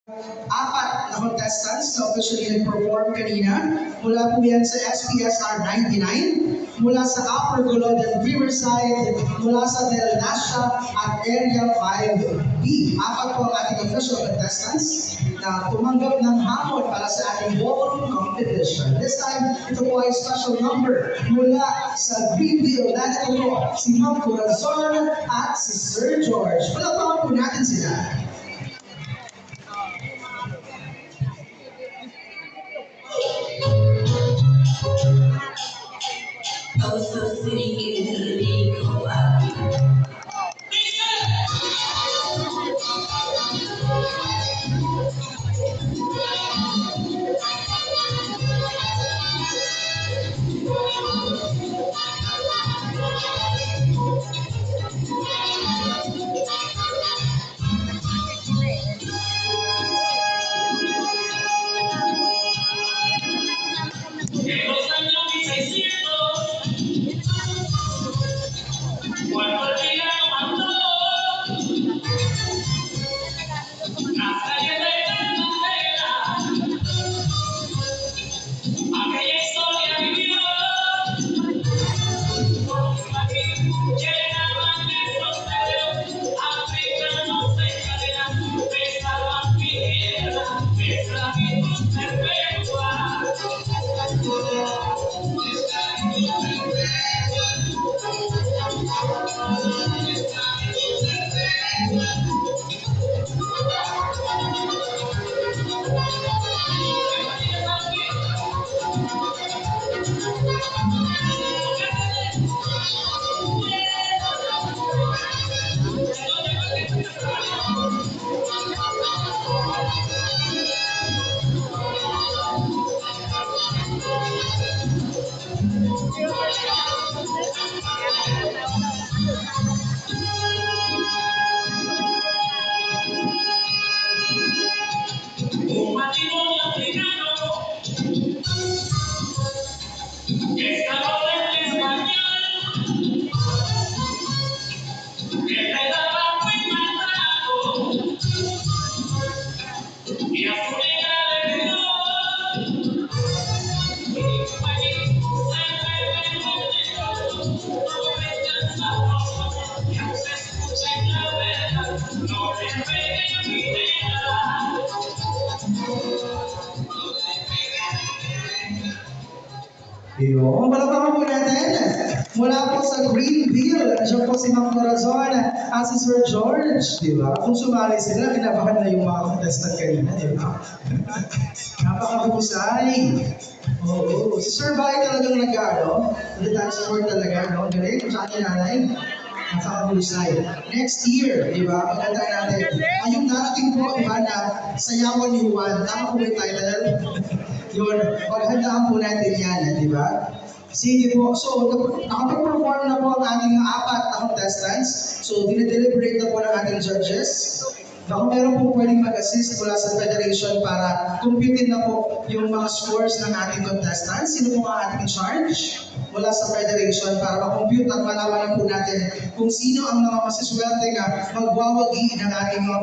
Apat na contestants na officially nag-perform kanina. Mula po yan sa SPSR 99, mula sa Upper Golden Riverside, mula sa Del Nasha at Area 5B. Apat po ang ating official contestants na tumanggap ng hamon para sa ating ballroom competition. This time, ito po ay special number mula sa Greenville. Narito po si Ma'am Corazon at si Sir George. Palakpakan po natin sila. Also sitting in the legal Yung palakpakan po natin. Mula po sa Greenville, nandiyan po si Ma'am Corazon at si Sir George, di ba? Kung sumali sila, kinabahan na yung mga contestant kanina, di ba? Napakahusay. Oo. Si Sir Bay talagang nag-ano, nag-support talaga, no? Galing, kung saan yung nanay. Napakahusay. Next year, di ba? Maganda natin. Ay, yung darating po, di ba, na Sayawan ni Juan, tama po yung title? Yun, paghandaan po natin yan, di ba? Sige po, so nakapag-perform na po ang ating apat na contestants. So, dinideliberate na po ng ating judges. Baka meron po pwedeng mag-assist mula sa Federation para computin na po yung mga scores ng ating contestants. Sino po ang ating charge mula sa Federation para ma-compute at malaman na po natin kung sino ang mga masiswerte na magwawagi ng ating mga